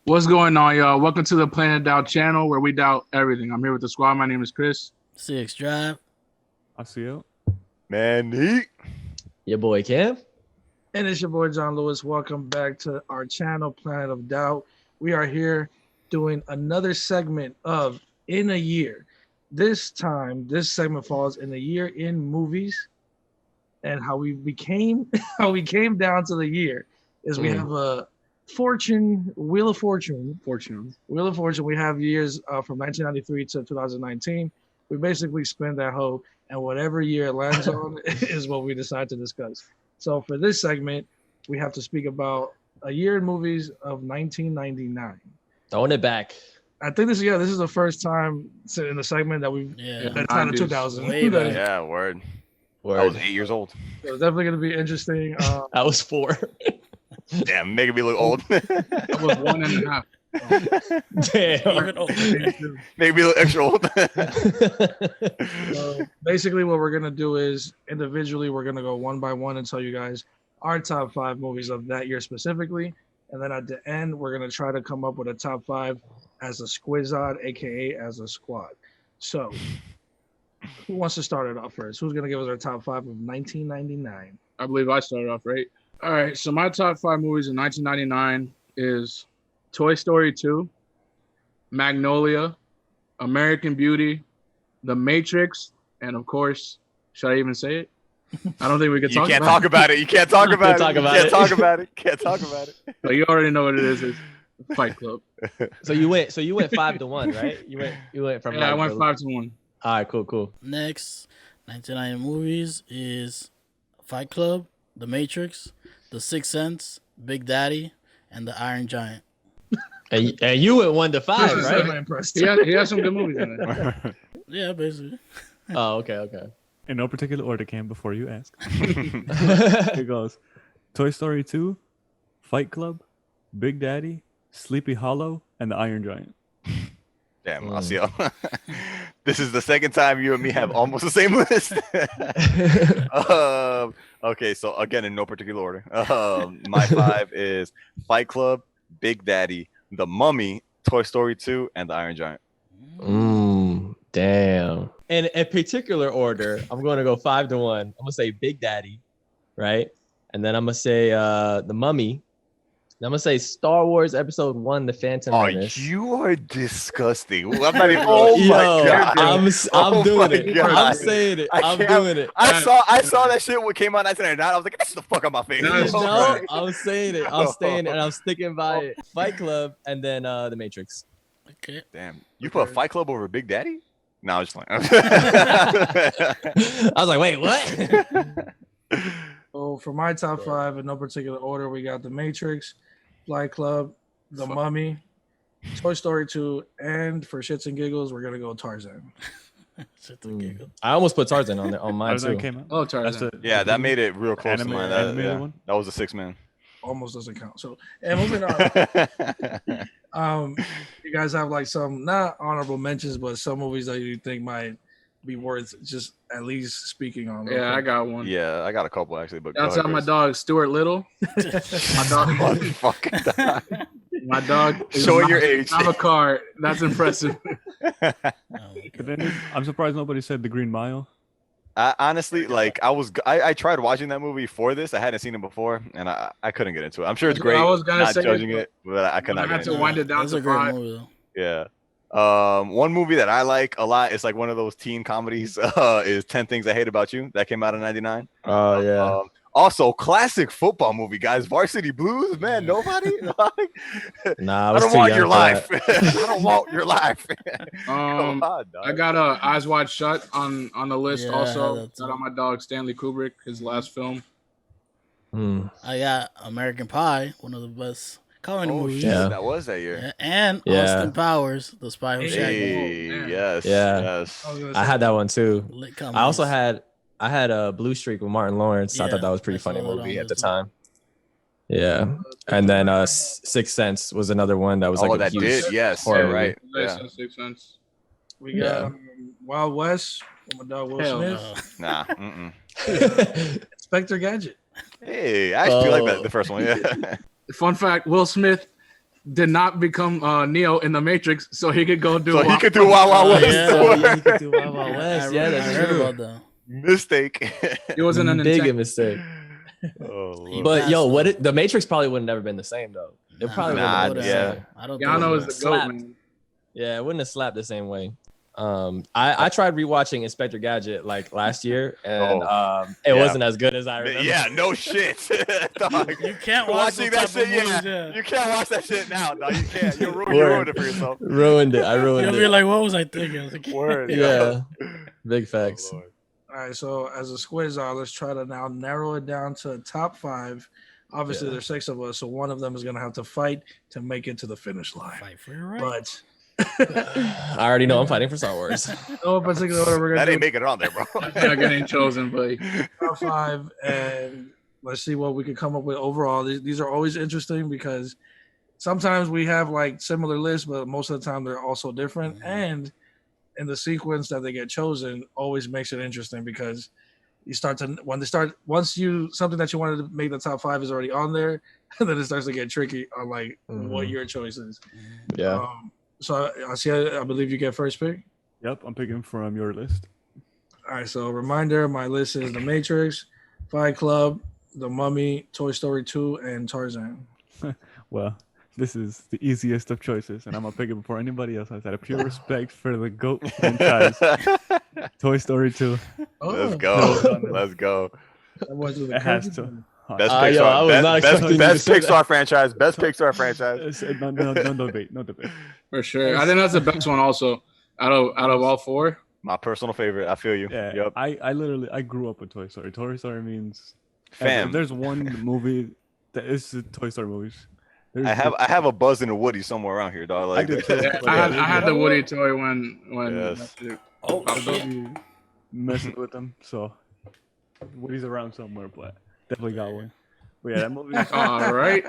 What's going on, y'all? Welcome to the Planetofdoubt channel where we doubt everything. I'm here with the squad. My name is Chris. CX Drive. I see you. Man, Your boy Cam. And it's your boy John Lewis. Welcome back to our channel, Planet of Doubt. We are here doing another segment of In a Year. This time, this segment falls in a year in movies, and how we came down to the year is we have a Wheel of Fortune. We have years from 1993 to 2019. We basically spend that hoe, and whatever year it lands on is what we decide to discuss. So for this segment, we have to speak about a year in movies of 1999. Throwing it back. I think this is the first time in the segment that we've that's not a 2000. yeah, word. I was 8 years old. So it's definitely going to be interesting. I was 4. Damn, making me look old. I was 1.5. Damn. Make me look extra old. So basically, what we're going to do is individually, we're going to go one by one and tell you guys our top 5 movies of that year specifically. And then at the end, we're going to try to come up with a top 5 as a squizod, aka as a squad. So, who wants to start it off first? Who's going to give us our top 5 of 1999? I believe I started off right. All right, so my top 5 movies in 1999 is Toy Story 2, Magnolia, American Beauty, The Matrix, and of course, should I even say it? I don't think we can talk about it. You can't talk about it. You can't talk about it. Can't talk about it. But you already know what it is. It's Fight Club. So you went 5-1, right? You went from I went 5-1. All right, cool. Next, 1990 movies is Fight Club, The Matrix, The Sixth Sense, Big Daddy, and The Iron Giant. And you went 1 to 5, right? I'm impressed. He has some good movies in it. Yeah, basically. Oh, okay. In no particular order, Cam, before you ask. Here goes. Toy Story 2, Fight Club, Big Daddy, Sleepy Hollow, and The Iron Giant. Damn, I see. This is the second time you and me have almost the same list. Okay, so again, in no particular order. My 5 is Fight Club, Big Daddy, The Mummy, Toy Story 2, and The Iron Giant. Damn. And in particular order, I'm going to go 5-1. I'm going to say Big Daddy, right? And then I'm going to say The Mummy. Then I'm going to say Star Wars Episode 1, The Phantom Menace. You are disgusting. I'm not even. Oh my god! I'm doing it. God. I'm saying it. I'm doing it. I saw that shit when it came out in 1999. I was like, that's the fuck out my face. No, I'm saying it. I'm staying and I'm sticking by it. Fight Club and then The Matrix. Okay. Damn, you put Fight Club over Big Daddy? No, I was just playing. I was like, wait, what? So for my top 5, in no particular order, we got The Matrix, Flight Club, The Mummy, Toy Story 2, and for shits and giggles, we're gonna go Tarzan. I almost put Tarzan on mine too. Came out? Oh, Tarzan. Yeah, that made it real close to mine. One? That was a 6-man. Almost doesn't count. So, and moving on. You guys have like some not honorable mentions, but some movies that you think might be worth just at least speaking on. Yeah, I got one. Yeah, I got a couple actually. But that's how my dog Stuart Little. My dog. Showing your age. I have a car. That's impressive. But then I'm surprised nobody said The Green Mile. Honestly, like I tried watching that movie for this. I hadn't seen it before, and I couldn't get into it. I'm sure it's great. I was gonna not say judging it, but I could not. I had to wind it down to 5. Movie, yeah. One movie that I like a lot, it's like one of those teen comedies, is 10 Things I Hate About You. That came out in 99. Oh, yeah. Also, classic football movie, guys. Varsity Blues, man. Nobody? Nah, I don't want your life. I don't want your life. I got Eyes Wide Shut on the list also. Got on my dog Stanley Kubrick, his last film. I got American Pie, one of the best comedy movies. Yeah. That was that year. Yeah. And Austin Powers, The Spy Who Shagged Me. Yes. I had that one too. Lit I also had a Blue Streak with Martin Lawrence. I thought that was a pretty funny movie at the time. Yeah, and then Sixth Sense was another one that was like a huge horror movie. Right. Sixth Sense. We got Wild West from my dog Will Smith. Nah. Inspector Gadget. Hey, I actually like that the first one. Yeah. Fun fact: Will Smith did not become Neo in the Matrix, so he could go do. So he could do Wild Wild West. yeah. Yeah, you could do Wild Wild West. Yeah, I that's heard true. about that. Mistake. It wasn't an Big intent. mistake. Oh, Lord. But yo, Fast, what though. the Matrix probably would have never been the same though. It probably Nah, wouldn't have been the yeah. same. I don't Keanu think is so. the goat, Slapped. man. Yeah, it wouldn't have slapped the same way. I tried rewatching Inspector Gadget like last year, and it yeah. wasn't as good as I remember. Yeah, no shit. Dog. You can't watch Watching those that type shit, of movies, yeah. yeah. You can't watch that shit now. No, you can't. You Word. ruined it for yourself. Ruined it. I ruined You'll it. be like, what was I thinking? I was like, Word. yeah, big Oh, facts. Lord. All right, so as a squiz are, let's try to now narrow it down to top 5. Obviously, Yeah. there's 6 of us, so one of them is gonna have to fight to make it to the finish line. fight for your right. But I already know I'm fighting for Star Wars. no particular order, we're That gonna ain't do making it on there, bro. Not getting chosen, but top 5, and let's see what we can come up with overall. These are always interesting because sometimes we have like similar lists, but most of the time they're also different. Mhm. And in the sequence that they get chosen always makes it interesting because you start to once you something that you wanted to make the top 5 is already on there, and then it starts to get tricky on like what Mhm. your choice is. Yeah. So I see. I believe you get first pick. Yep, I'm picking from your list. All right. So reminder: my list is The Matrix, Fight Club, The Mummy, Toy Story 2, and Tarzan. Well, this is the easiest of choices, and I'm gonna pick it before anybody else. Out of pure respect for the GOAT franchise, Toy Story 2. Let's Oh, go. Let's go. that wasn't the It has cookie. to. Best yo, I was not expecting you to best say that. Pixar franchise. Best Pixar franchise. No debate. No debate. for sure, I think that's the best one. Also, out of all 4, My personal favorite. I feel you. Yeah. Yep. I literally grew up with Toy Story. Toy Story means Fam. If there's one movie that is the Toy Story movies. I have a Buzz and a Woody somewhere around here, dog. I Like, do too. I had the Woody toy when Yes. Oh, I'll shit. be messing with them. So Woody's around somewhere, but definitely got one. But yeah, that movie. All right.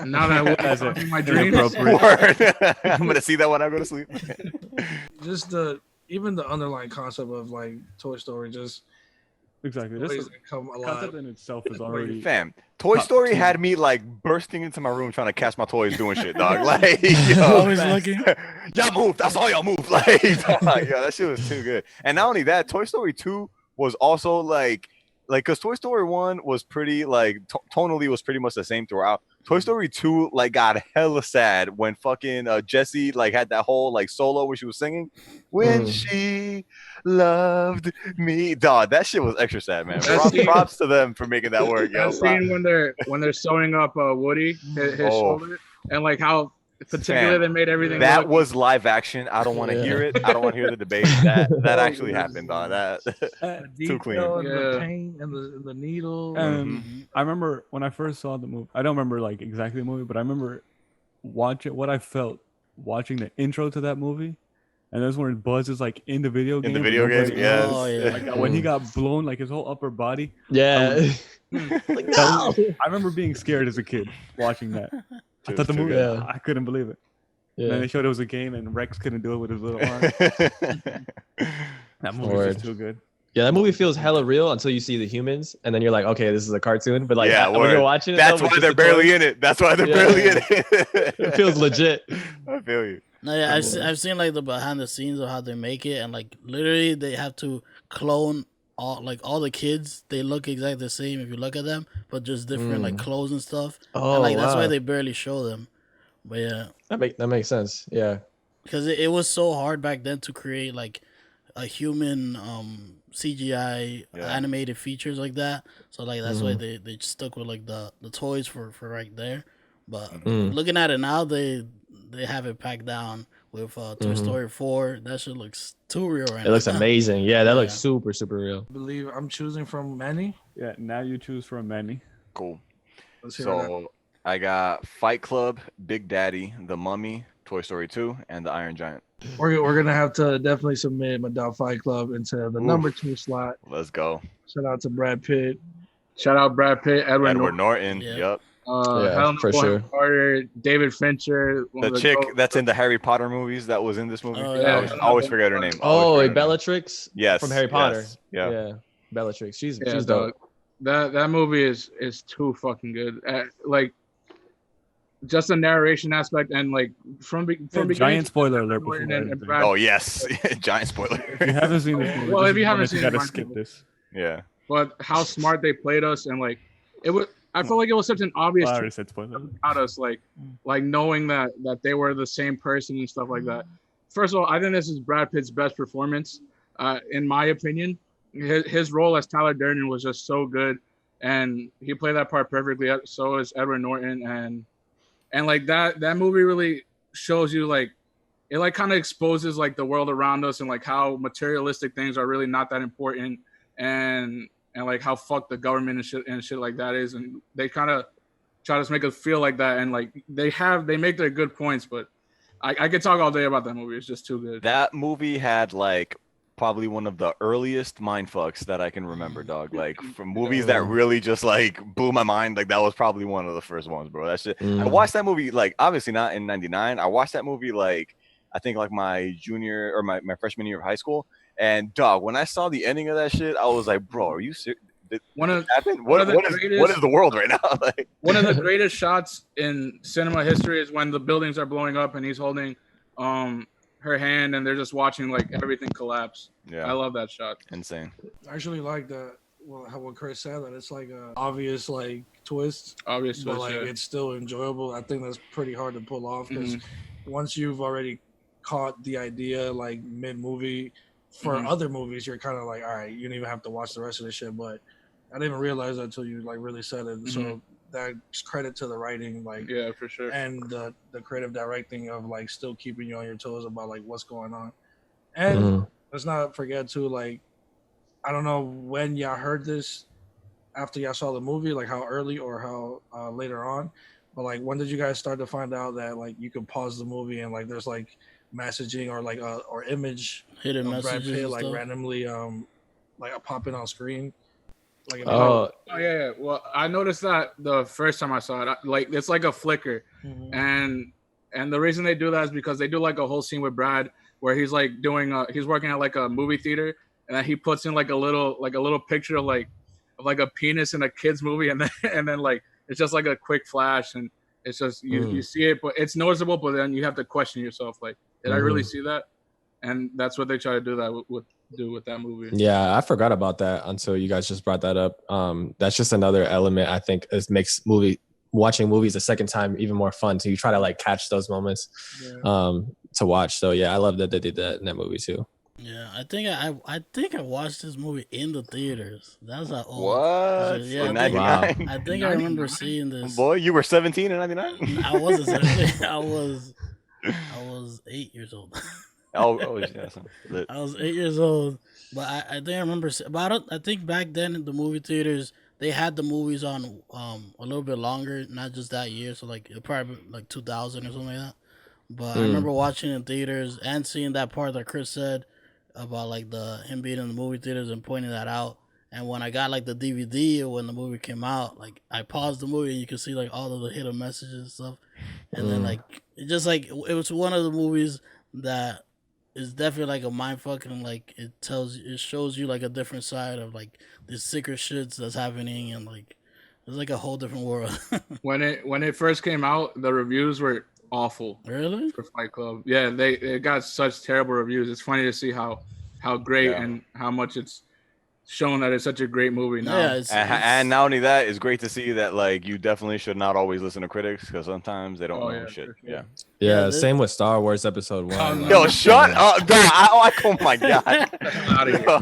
Now that Woody's That's it. talking my dreams, Inappropriate. Word. I'm gonna see that when I go to sleep. Just even the underlying concept of like Toy Story just Exactly. always This come concept alive. in itself is already. Fam, Toy Top Story 2. had me like bursting into my room trying to catch my toys doing shit, dog. Like, Always yo, looking. y'all move. That's all y'all move. Like, dog, yo, that shit was too good. And not only that, Toy Story 2 was also like, because Toy Story 1 was pretty like tonally was pretty much the same throughout. Toy Story 2 like got hella sad when fucking Jessie like had that whole like solo where she was singing when she loved me. Dog, that shit was extra sad, man. That scene- Props to them for making that work, yo. that scene when they're sewing up Woody his Oh. shoulder, and like how particularly Fam, they made everything. That look. was live action. I don't want to Yeah. hear it. I don't want to hear the debate. That actually happened, dog. That The Too clean. detail and the Yeah. paint and the needle. And I remember when I first saw the movie. I don't remember like exactly the movie, but I remember watching what I felt watching the intro to that movie, and that's when Buzz is like in the video game. in the and video game, nobody's- yes. Oh, yeah. Like when he got blown, like his whole upper body. Yeah. Like, that was- I remember being scared as a kid watching that. I thought the Too movie. good. I couldn't believe it. And then Yeah. they showed it was a game, and Rex couldn't do it with his little arm. That movie was Word. just too good. Yeah, that movie feels hella real until you see the humans, and then you're like, okay, this is a cartoon. But like, Yeah, when word. you're watching it, That's though, with why just they're the barely toys, in it. That's why they're Yeah. barely in it. it feels legit. I feel you. No, yeah, I've seen like the behind the scenes of how they make it, and like literally they have to clone all the kids. They look exactly the same if you look at them, but just different like clothes and stuff. Oh, and, like that's why wow. they barely show them. But yeah, That makes sense. Yeah. because it was so hard back then to create like a human CGI Yeah. animated features like that. So like that's why they stuck with like the toys for right there. But looking at it now, they have it packed down with Toy Story 4. That shit looks too real right now. It looks amazing. Yeah, that Yeah. looks super, super real. I believe I'm choosing from many. Yeah, now you choose from Manny. Cool. Let's hear that. So I got Fight Club, Big Daddy, The Mummy, Toy Story 2, and The Iron Giant. We're gonna have to definitely submit Madal Fight Club into the number 2 slot. Let's go. Shout out to Brad Pitt. Shout out Brad Pitt, Edward Edward Norton, Norton. Yeah. Yep. Yeah, Helena for Bonham sure. Carter, David Fincher, one The of chick GOAT. that's in the Harry Potter movies that was in this movie. Oh, I yeah. always forget her name. Oh, Always like forget her name. Bellatrix Yes. from Harry Potter. yes, Yeah. Yeah, Bellatrix. She's Yeah, she's the dope. That movie is too fucking good. Like just the narration aspect and like from beginning giant to spoiler alert Norton before and anything. Brad. Oh yes, giant spoiler. If you haven't seen this movie, Well, this if is you one haven't that seen you it, gotta run skip through it. this. Yeah. But how smart they played us and like it was. I felt like it was such an obvious Well, I choice already said spoiler. about us, like knowing that they were the same person and stuff like that. First of all, I think this is Brad Pitt's best performance, in my opinion. His role as Tyler Durden was just so good, and he played that part perfectly. So is Edward Norton, and like that movie really shows you like it like kind of exposes like the world around us and like how materialistic things are really not that important, and like how fucked the government and shit like that is, and they kind of try to make us feel like that, and like they make their good points, but I could talk all day about that movie. It's just too good. That movie had like probably one of the earliest mind fucks that I can remember, dog. Like from movies that really just like blew my mind. Like that was probably one of the first ones, bro. That shit. I watched that movie like obviously not in '99. I watched that movie like I think like my junior or my freshman year of high school. And dog, when I saw the ending of that shit, I was like, bro, are you serious? What is the world right now? Like one of the greatest shots in cinema history is when the buildings are blowing up and he's holding her hand and they're just watching like everything collapse. Yeah, I love that shot. Insane. I actually like that. Well, how what Chris said, that it's like a obvious like twist, but like it's still enjoyable. I think that's pretty hard to pull off because once you've already caught the idea like mid movie, for other movies you're kind of like, all right, you don't even have to watch the rest of the shit. But I didn't even realize that until you like really said it. So that's credit to the writing, like yeah, for sure, and the creative directing of like still keeping you on your toes about like what's going on. And let's not forget too, like I don't know when y'all heard this after y'all saw the movie, like how early or how later on, but like when did you guys start to find out that like you could pause the movie and like there's like messaging or like or image hidden of Brad messages Pitt like stuff? randomly like popping on screen? Like yeah. Well, I noticed that the first time I saw it, like it's like a flicker, and the reason they do that is because they do like a whole scene with Brad where he's like doing he's working at like a movie theater, and then he puts in like a little picture of like a penis in a kid's movie, and then like it's just like a quick flash, and it's just you see it, but it's noticeable, but then you have to question yourself, like, did I really see that? And that's what they try to do that with that movie. Yeah, I forgot about that until you guys just brought that up. That's just another element I think makes watching movies a second time even more fun. So you try to like catch those moments to watch. So yeah, I love that they did that in that movie too. Yeah, I think I watched this movie in the theaters. That's how old. What? Yeah, in '99? I think I remember seeing this. Boy, you were 17 in '99? I wasn't 17. I was 8 years old. Yeah. I was 8 years old, but I think I remember. But I think back then in the movie theaters they had the movies on a little bit longer, not just that year. So like probably like 2000 or something like that. But I remember watching in theaters and seeing that part that Chris said about like him being in the movie theaters and pointing that out. And when I got like the DVD or when the movie came out, like I paused the movie and you could see like all of the hidden messages and stuff. And then like it just like it was one of the movies that is definitely like a mindfuck, and like it shows you like a different side of like the secret shits that's happening, and like it's like a whole different world. When it first came out, the reviews were awful. Really? For Fight Club. Yeah, it got such terrible reviews. It's funny to see how great and how much it's shown that it's such a great movie now. Yeah, and not only that, it's great to see that like you definitely should not always listen to critics because sometimes they don't know shit. Sure. Yeah, same with Star Wars Episode 1. Yo, shut up! Oh my god!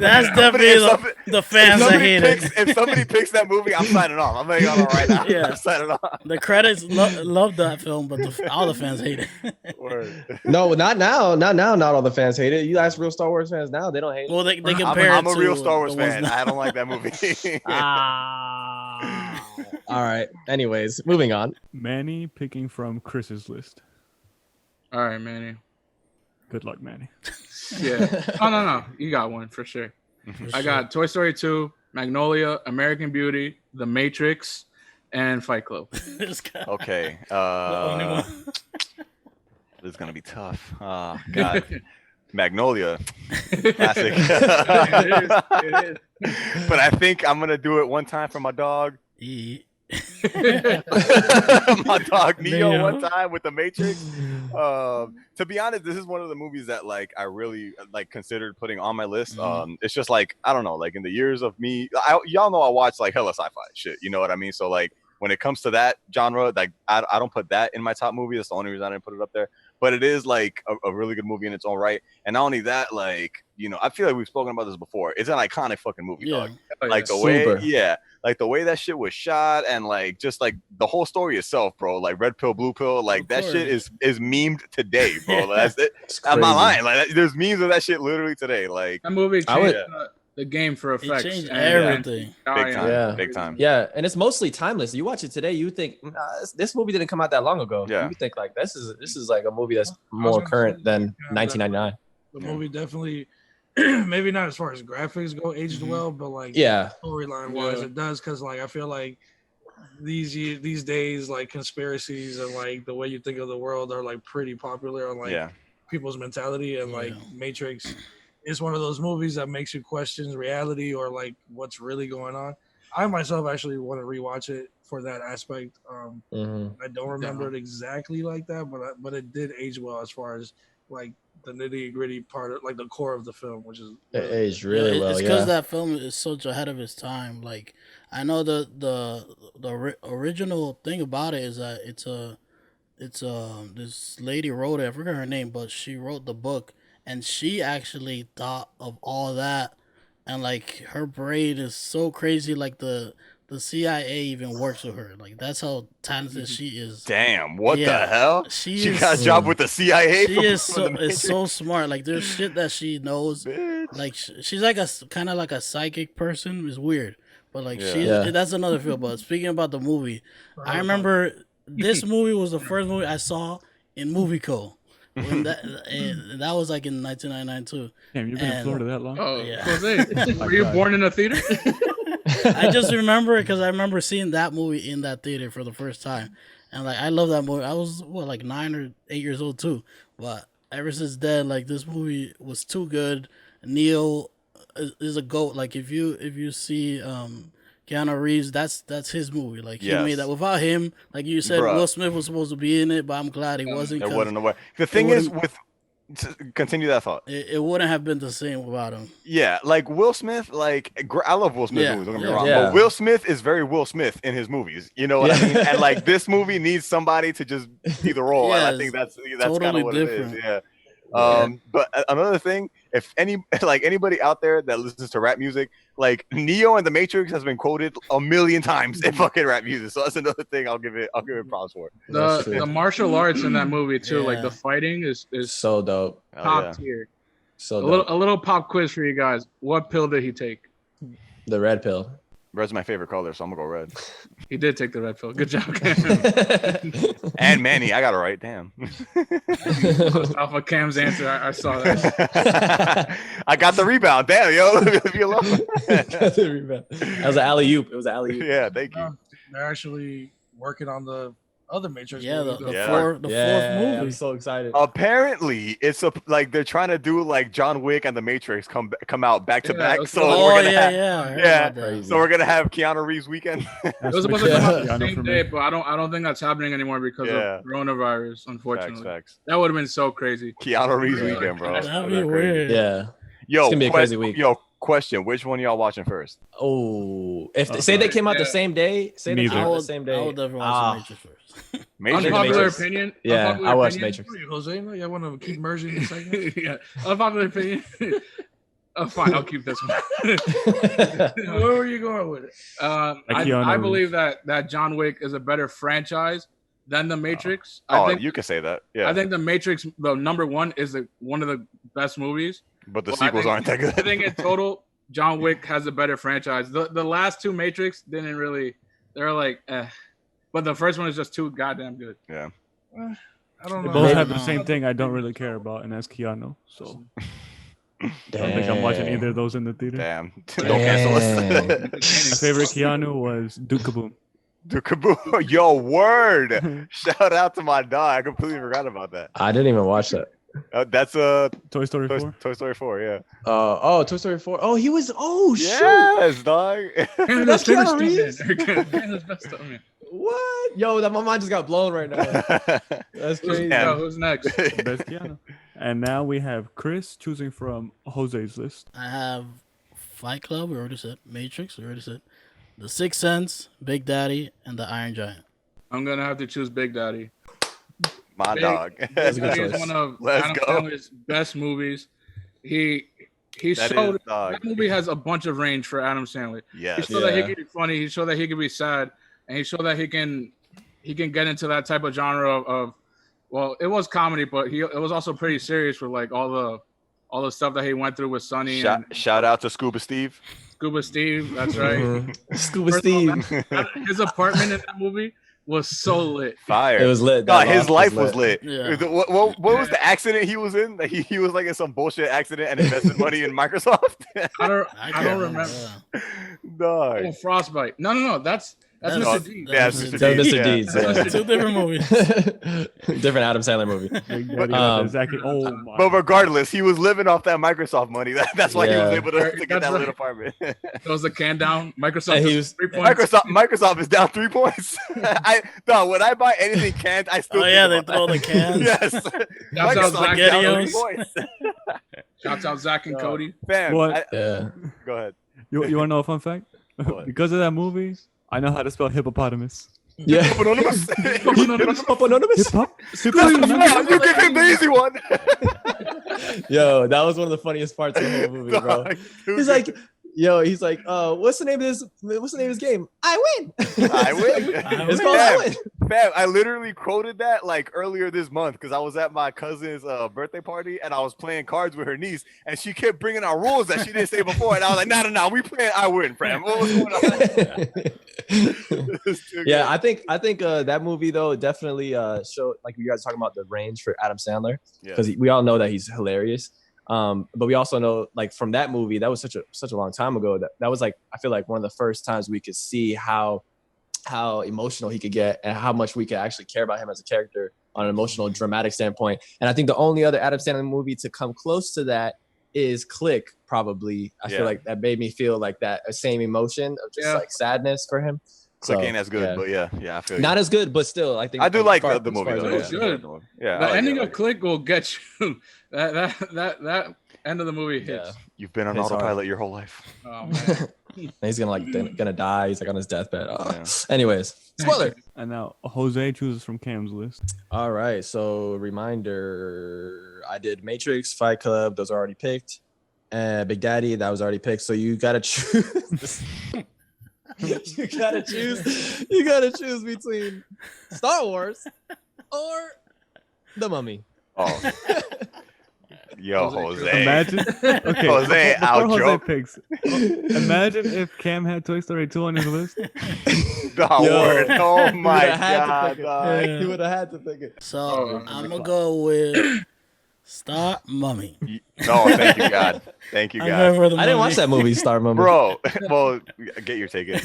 That's definitely the fans that hate it. If somebody picks that movie, I'm signing off. I'm making it right now. Yeah. I'm signing off. The credits love that film, but all the fans hate it. Word. No, not now. Not now. Not all the fans hate it. You ask real Star Wars fans now, they don't hate it. Well, they compare I'm it a to real Star Wars the ones fan. I don't like that movie. All right. Anyways, moving on. Manny picking from Chris's list. All right, Manny. Good luck, Manny. Yeah. Oh, no. You got one for sure. I got Toy Story 2, Magnolia, American Beauty, The Matrix, and Fight Club. Okay. The only one. This is gonna be tough. God. Magnolia. Classic. It is. But I think I'm gonna do it one time for my dog. My dog Neo one time with the Matrix. To be honest, this is one of the movies that like I really like considered putting on my list. It's just like I don't know, like in the years of me, y'all know I watch like hella sci-fi shit. You know what I mean? So like when it comes to that genre, like I don't put that in my top movie. That's the only reason I didn't put it up there. But it is like a really good movie in its own right. And not only that, like I feel like we've spoken about this before. It's an iconic fucking movie, dog. Like the way, like the way that shit was shot, and like just like the whole story itself, bro. Like red pill, blue pill, like that shit is memed today, bro. That's it. I'm not lying. Like there's memes of that shit literally today. Like that movie changed the game for effects. It changed everything. Big time. Big time. Yeah, and it's mostly timeless. You watch it today, you think this movie didn't come out that long ago. Yeah. You think like this is like a movie that's more current than 1999. The movie definitely, maybe not as far as graphics go, aged well, but like storyline wise, it does. Because like I feel like these days, like conspiracies and like the way you think of the world are like pretty popular on like people's mentality, and like Matrix is one of those movies that makes you question reality or like what's really going on. I myself actually want to rewatch it for that aspect. I don't remember it exactly like that, but it did age well as far as like the nitty gritty part of like the core of the film, which is it aged really well. It's because that film is so ahead of its time. Like I know the original thing about it is that it's this lady wrote it. I forgot her name, but she wrote the book, and she actually thought of all that, and like her brain is so crazy. Like the CIA even works with her. Like that's how talented she is. Damn, what the hell? She got a job with the CIA. She is so smart. Like there's shit that she knows. Bitch. Like she's like a kind of like a psychic person. It's weird, but like that's another field. But speaking about the movie, I remember this movie was the first movie I saw in Movie Co. When that was like in 1999 too. Damn, you've been in Florida that long? Oh, yeah. Jose, were you born in a theater? I just remember it because I remember seeing that movie in that theater for the first time, and like I love that movie. I was like 9 or 8 years old too, but ever since then, like this movie was too good. Neo is a GOAT. Like if you see Keanu Reeves, that's his movie. Like he made that. Without him, like you said, Will Smith was supposed to be in it, but I'm glad he wasn't. It wasn't away. The thing is, continue that thought. It wouldn't have been the same without him. Yeah, like Will Smith. Like I love Will Smith movies. Don't get me wrong, but Will Smith is very Will Smith in his movies. You know what I mean? And like this movie needs somebody to just be the role. And I think that's totally kind of what different. It is. Yeah. But another thing, if anybody out there that listens to rap music, like Neo and the Matrix has been quoted a million times in fucking rap music, so that's another thing I'll give it props for. The martial arts in that movie too, like the fighting is so dope, top tier. So dope. A little pop quiz for you guys. What pill did he take? The red pill. Red's my favorite color, so I'm gonna go red. He did take the red pill. Good job, And Manny, I got it right. Damn. Off of Cam's answer, I saw that. I got the rebound. Damn, yo, leave me alone. Got the rebound. That was an alley-oop. It was an alley-oop. Yeah, thank you. They're actually working on the other Matrix. Yeah, the movie. fourth movie. I'm so excited. Apparently, it's like they're trying to do like John Wick and the Matrix come out back to back. So we're gonna So we're gonna have Keanu Reeves weekend. It was supposed to come out the same day, but I don't think that's happening anymore because of coronavirus. Unfortunately, facts. That would have been so crazy. Keanu Reeves weekend, bro. That'd be weird. Yeah. Yo, it's gonna be a crazy week. Yo, question: which one y'all watching first? Oh, if say they came out the same day, I would definitely watch Matrix first. Unpopular opinion. Yeah, I watched Matrix. Jose, you want to keep merging in a second? Yeah, unpopular opinion. Fine, I'll keep this one. Where were you going with it? I believe that John Wick is a better franchise than the Matrix. You can say that. Yeah, I think the Matrix, the number one, is one of the best movies. But the sequels aren't that good. I think in total, John Wick has a better franchise. The last two Matrix didn't really. They're like, but the first one is just too goddamn good. Yeah. I don't know. They both have the same thing I don't really care about, and that's Keanu. So I don't think I'm watching either of those in the theater. Damn. Don't cancel us. My favorite Keanu was Duke Kaboom. Duke Kaboom. Yo, word. Shout out to my dog. I completely forgot about that. I didn't even watch that. That's Toy Story 4. Toy Story 4. Yeah. Toy Story 4. Oh, he was. Oh shoot. Yes, dog. Canada's That's favorite Keanu Reeves? stuntman. Canada's best stuntman. What? Yo, my mind just got blown right now. That's crazy. Yo, who's next? Best Keanu. And now we have Chris choosing from Jose's list. I have Fight Club. We already said Matrix. We already said The Sixth Sense, Big Daddy, and The Iron Giant. I'm gonna have to choose Big Daddy. My dog. That's a good Big Daddy is choice. one of Let's Adam go. Sandler's best movies. He That showed is, dog. that movie has a bunch of range for Adam Sandler. He Yes. showed that he Yeah. can be funny. He showed that he can be sad, and he showed that he can get into that type of genre of well, it was comedy, but it was also pretty serious for like all the stuff that he went through with Sonny and Shout out to Scuba Steve. Scuba Steve. That's right. Scuba First of all, Steve. his apartment in that movie was so lit. Fire. It was lit. God, That his loft life was lit. Yeah. What was the accident he was in? Like he was like in some bullshit accident and invested money in Microsoft. I don't can't remember. Yeah. Dog. Oh, Frostbite. No. That's That's- Mr. D. Yeah, That's Mr. That was Deeds, Mr. yeah. Deeds. That's Yeah. two different movies. Different Adam Sandler movie. Big Daddy got Um, the Zacky. Oh my. But regardless, he was living off that Microsoft money. That's why he was Yeah. able to get That's that right. little apartment. Throws the can down. Microsoft And he does was- 3 points. Microsoft is down 3 points. When I buy anything canned, I still Oh yeah, they think about throw the cans. Yes. Shouts out Microsoft Zach down 3 Spaghettios. points. Shouts out Zach and No. Cody. Fam, What? Yeah. go ahead. You want to know a fun fact? What? Because of that movie, I know how to spell hippopotamus. Yeah. Anonymous. Anonymous. Hip hop. You give him the easy one. Yo, that was one of the funniest parts of the whole movie, bro. Dog, He's like, what's the name of this game? I win. I win. It's called I win. Fam, I literally quoted that like earlier this month because I was at my cousin's birthday party and I was playing cards with her niece and she kept bringing out rules that she didn't say before and I was like, no, we playing I win, fam. What was going on? Yeah, I think that movie though definitely showed, like you guys talking about, the range for Adam Sandler, Yeah. because we all know that he's hilarious. But we also know, like, from that movie, that was such a long time ago, that was like, I feel like one of the first times we could see how emotional he could get and how much we could actually care about him as a character on an emotional, dramatic standpoint. And I think the only other Adam Sandler movie to come close to that is Click, probably. I feel like that made me feel like that same emotion of just like sadness for him. Click So, ain't as good, but yeah, I feel not you. as good, but still, I think I do as like far- the as movie far as though. it It's is. good. Yeah, The I like ending it, I of like it. Click will get you. that end of the movie hits. Yeah. You've been on It's hard. autopilot your whole life. Oh man. And he's gonna die. He's like on his deathbed. Yeah. Anyways, spoiler. And now Jose chooses from Cam's list. All right. So reminder, I did Matrix, Fight Club. Those are already picked. Big Daddy, that was already picked. So you gotta choose. You gotta choose between Star Wars or The Mummy. Oh. Yo, Jose. Imagine. Okay. Jose, before out Jose joke. picks. Imagine if Cam had Toy Story 2 on his list. Dog, Yo. word. Oh my would've had to god, pick it. dog. He would have had to pick it. So Oh, I'm gonna go with Star Mummy. No, thank you, God. Thank you, I'm God. going for the I didn't watch Mummy. that movie, Star Mummy. Bro, well, get your ticket.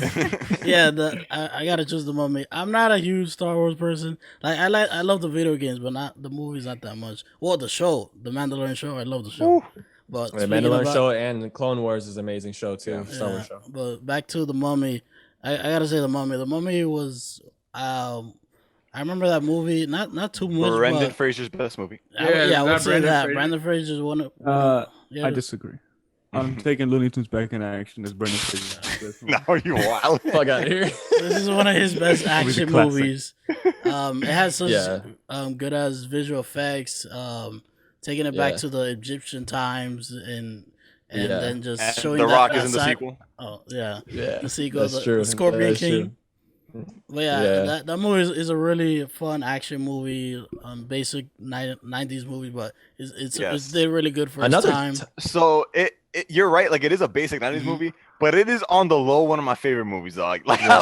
Yeah, I gotta choose the Mummy. I'm not a huge Star Wars person. I love the video games, but not the movies, not that much. Well, the show, the Mandalorian show, I love the show. But The speaking Mandalorian about- show and Clone Wars is an amazing show too. Star Wars show. But back to the Mummy, I gotta say the Mummy. The Mummy was I remember that movie. Not too much. Brendan but Fraser's best movie. I Yeah, would that say Brendan that. Fraser? Brandon Fraser's one of. I disagree. I'm taking Looney Tunes back in action as Brendan Fraser. No, you wild. Fuck out of here. This is one of his best action classic. movies. It has such Yeah. good as visual effects. Taking it back Yeah. to the Egyptian times and Yeah. then just And showing The that, Rock that is in the side- sequel. Oh yeah, Yeah. the sequel, That's the, true. the Scorpion That's King. true. But yeah, Yeah. that movie is a really fun action movie, basic 90s movie, but it's Yes. did really good for Another its time. So you're right. Like it is a basic 90s Mhm. movie, but it is on the low one of my favorite movies, dog. Like, Yeah.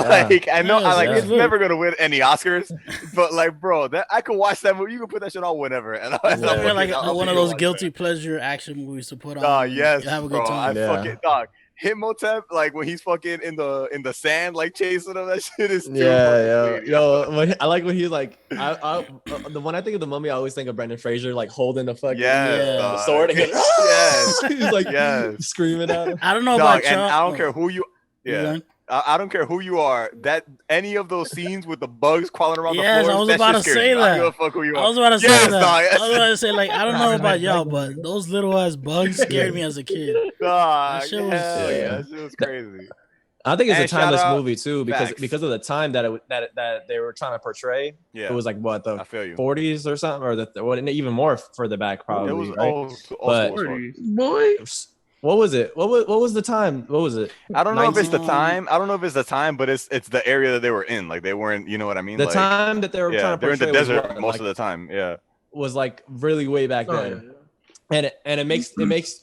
I know, Yeah, it's yeah. never gonna win any Oscars, but like, bro, that I could watch that movie. You can put that shit on whenever, and It's Yeah. like I'll one of take those it. guilty pleasure action movies to put on. Yes, you have a bro. good time. Yeah. Fucking dog. Hitmotep, like when he's fucking in the sand, like chasing him. That shit is too Yeah, fucking clean, yo, I like when he's like, the one I think of the Mummy, I always think of Brendan Fraser like holding the fucking Yes, Yeah. dog. sword and Yes. he's like Yes. screaming at him. I don't know Dog, about and y'all. I don't care who you. You Yeah. done? I don't care who you are. That any of those scenes with the bugs crawling around Yes, the floor. I was that about shit to scares say me. I don't that. give a fuck who you I are. was about to say Yes, that. dog. I was about to say like I don't know about y'all, but those little ass bugs scared me as a kid. Dog, That shit was- hell yeah, Yeah. that shit was crazy. I think it's And a shout timeless out- movie too Facts. because of the time that they were trying to portray. Yeah, It was like what I the feel you. 40s or something, or even more further back probably. It was right? old But- school. Boy, What was it? What was the time? What was it? I don't know if it's the 19 time. I don't know if it's the time, but it's the area that they were in. Like they weren't. You know what I mean? The like, time that they were yeah, trying to they're in portray the was desert what, most like, of the time. Yeah. was like really way back oh, then. yeah. And it makes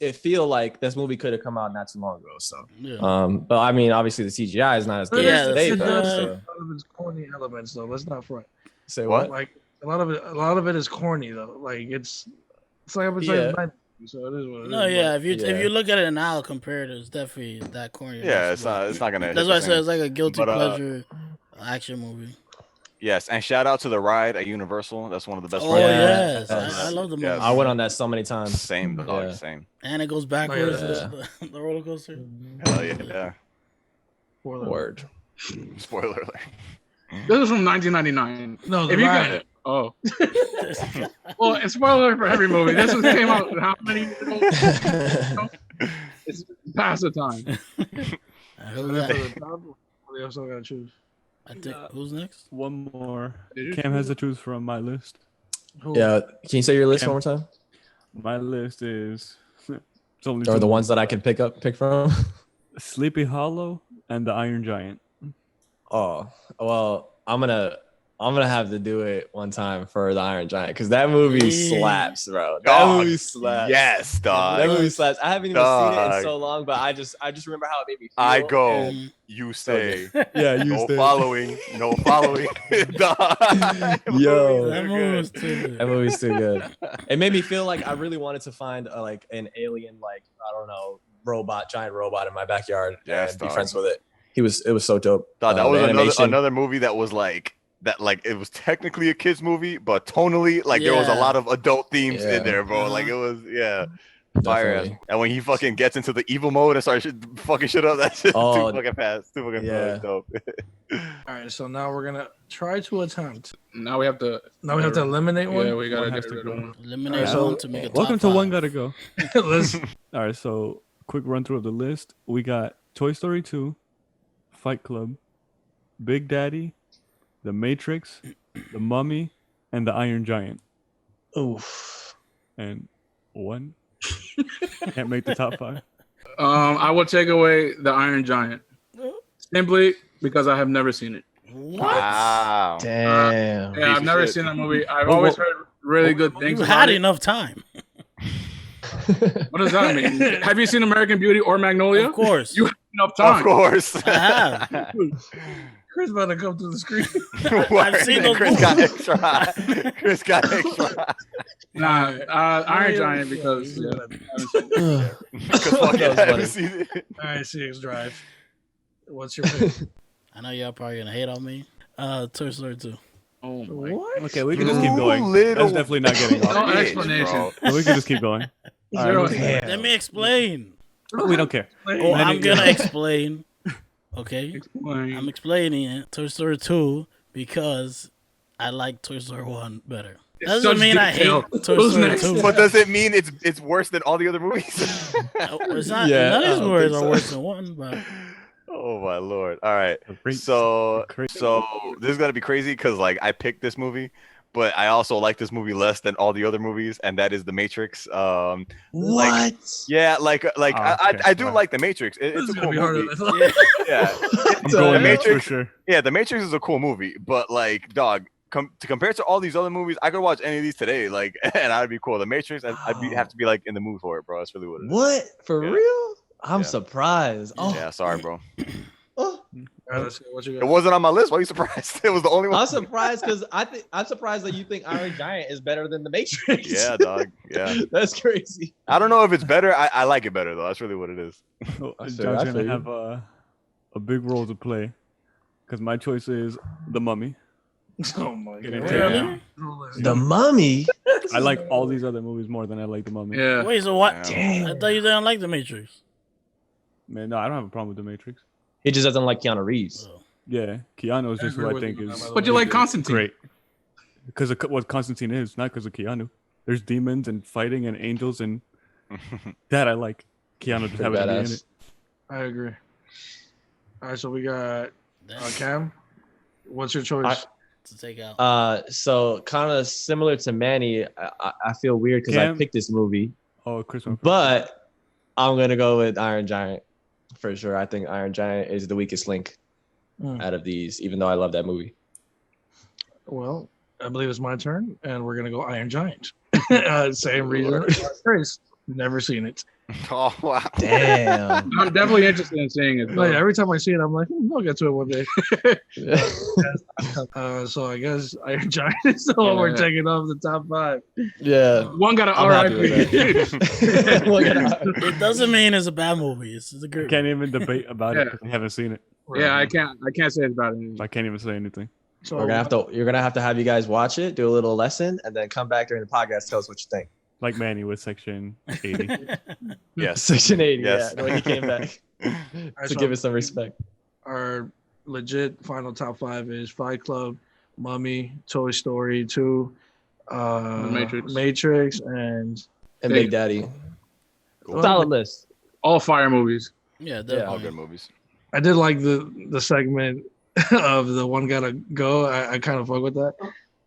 it feel like this movie could have come out not too long ago. So, Yeah. but I mean, obviously the CGI is not as good Yeah, as the today. it CGI. though, does so. a lot of its corny elements though. Let's not front. Say What? what? Like a lot of it is corny though. Like it's like I've been saying, Yeah. it's 90s, so it is what it is. No, yeah. but- If you look at it now compared, it's definitely that corny. Yeah, it's not gonna. That's hit why I the said same. it's like a guilty But, pleasure action movie. Yes, and shout out to the ride at Universal. That's one of the best. Oh rides. yes, Yes. I love the movie. Yes. I went on that so many times. Same, dog. Yeah. Same. And it goes backwards. Yeah. The roller coaster. Hell yeah. Word. Spoiler alert. This is from 1999. No, the If you ride. got it. Oh. Well, it's spoiler for every movie. This one came out how many years ago? It's past the time. Who For got- the top, we also gotta choose. I think who's next? One more. Did you Cam has to choose from my list. Who? Yeah. Can you say your list Cam. one more time? My list is it's only Or two the more. ones that I can pick from? Sleepy Hollow and the Iron Giant. Oh, well, I'm gonna have to do it one time for the Iron Giant because that movie Yeah. slaps, bro. That Dog, movie slaps. Yes, That dog. movie slaps. I haven't even seen it in Dog. so long, but I just remember how it made me feel. I go. Mhm. You say. Yeah, you No stay. following. No following. Dog. Yo. That movie was too good. That movie's too good. It made me feel like I really wanted to find like an alien, like I don't know, giant robot in my backyard Yes, and be dog. friends with it. It was so dope. Dog, that The was animation. another movie that was like that. Like it was technically a kids movie, but tonally, like there was a Yeah. lot of adult themes Yeah. in there, bro. Like it was, fire ass. Definitely. And when he fucking gets into the evil mode and starts fucking shit up, that's too Oh, fucking fast, too fucking yeah. dope. All right, so now we're gonna try to attempt. Now we have to. Now we have to eliminate one. Yeah, we gotta One has get to rid go. of one. Eliminate So, one to make a top Welcome to five. One Gotta Go. Let's All right, so quick run through of the list. We got Toy Story 2, Fight Club, Big Daddy, The Matrix, The Mummy, and The Iron Giant. Oof. And one can't make the top five. I will take away the Iron Giant simply because I have never seen it. What? Wow. Damn. Yeah, I've of never shit. seen that movie. I've Well, always well- heard really good things You about had it. enough time. What does that mean? Have you seen American Beauty or Magnolia? Of course. You have enough Of time. course. I have. Chris about to come through the screen. I've seen those Chris got movies. extra. Chris got extra. Nah, Iron Yeah, Giant yeah, because yeah. I haven't seen it. Because fuck That it, was I haven't funny. seen it. All right, CX Drive. What's your pick? I know y'all probably gonna hate on me. Toy Story 2. Oh my. What? Okay, we can just keep going. Little That's definitely not getting off. No bitch, explanation. bro. No, we can just keep going. All Zero right, explanation. Let me explain. we don't care. Oh, Many- I'm gonna explain. Okay, Explain. I'm explaining it. Toy Story 2 because I like Toy Story 1 better. Doesn't Such mean I detail. hate Toy Who's Story next? 2. But does it mean it's worse than all the other movies? It's not. Yeah, None of I these don't words think are so. worse than one, but Oh my lord! All right, Great. so Great. this is gonna be crazy because like I picked this movie, but I also like this movie less than all the other movies, and that is The Matrix. What? Yeah, like Oh, okay, I do right. like The Matrix. This It's is a gonna cool be harder movie. than I thought. yeah. Yeah, I'm going The next for Matrix. sure. Yeah, The Matrix is a cool movie, but like, dog, compared to all these other movies, I could watch any of these today, like, and I'd be cool. The Matrix, have to be like in the mood for it, bro. That's really what it is. What? For Yeah. real? I'm Yeah. surprised. Oh, Yeah, sorry, bro. oh. All let's see what you It got. wasn't on my list. Why are you surprised? It was the only one. I'm surprised because I'm surprised that you think Iron Giant is better than the Matrix. Yeah, dog. Yeah. That's crazy. I don't know if it's better. I like it better though. That's really what it is. So, I John's feel- I gonna feel you. have a big role to play because my choice is The Mummy. Oh my Get it god. taken Really? out. The Mummy. I like all these other movies more than I like The Mummy. Yeah. Wait, so what? Damn. I thought you didn't like the Matrix. Man, no, I don't have a problem with The Matrix. He just doesn't like Keanu Reeves. Oh. Yeah, Keanu is I just agree who I with think you, is by the But you like Constantine. great. Because of what Constantine is, not because of Keanu. There's demons and fighting and angels and that I like. Keanu just Pretty having to be in badass. it. I agree. All right, so we got Damn, Cam. What's your choice? to take out. So kind of similar to Manny, I feel weird because I Cam? picked this movie, Oh, Chris. but I'm gonna go with Iron Giant for sure. I think Iron Giant is the weakest link out of these, even though I love that movie. Well, I believe it's my turn, and we're gonna go Iron Giant. Same reason. Chris, never seen it. Oh wow. Damn. I'm definitely interested in seeing it. Like, Though. every time I see it, I'm like, I'll get to it one day. So I guess Iron Giant is the one we're Yeah. taking off the top 5. Yeah. One got an I'm happy with RIP. Look at that. It doesn't mean it's a bad movie. It's a I good. can't even debate about it Yeah. because I haven't seen it. Yeah, I can't say it about it. So I can't even say anything. So You're gonna have to have you guys watch it, do a little lesson, and then come back during the podcast, tell us what you think. Like Manny with Section 80. Yes. Section 80, Yes. yeah, when he came back Alright, to so give it some respect. our legit final top 5 is Fight Club, Mummy, Toy Story 2, Matrix. and And Big Big Daddy. Cool. Solid list. All fire movies. Yeah, All definitely. good movies. I did like the segment of the one gotta go. I kind of fuck with that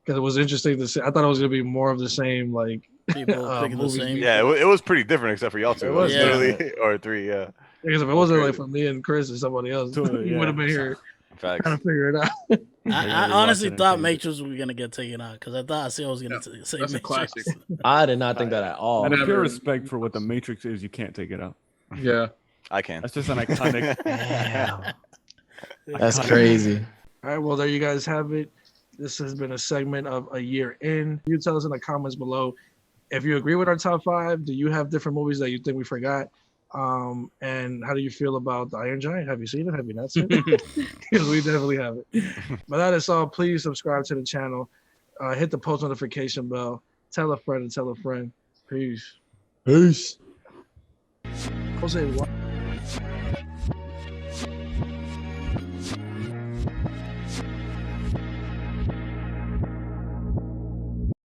because it was interesting to see. I thought it was gonna be more of the same, like People picking the movies. same. Yeah, it was pretty different except for y'all two. It It was, was yeah. literally or three. Yeah. because if it wasn't Okay. like for me and Chris or somebody else, Totally, you yeah. would have been here Facts. trying to figure it out. I Yeah, honestly watching it, thought change it. Matrix was gonna get taken out because I thought I was gonna say That's a Matrix. classic. I did not think that at all. Out of Never- pure respect for what the Matrix is, you can't take it out. Yeah. I can. That's just an iconic. Damn. That's iconic- crazy. All right, well, there you guys have it. This has been a segment of A Year In. You tell us in the comments below if you agree with our top 5. Do you have different movies that you think we forgot? And how do you feel about the Iron Giant? Have you seen it? Have you not seen it? Because we definitely have it. But that is all. Please subscribe to the channel. Hit the post notification bell. Tell a friend and tell a friend. Peace. Peace. Jose, what?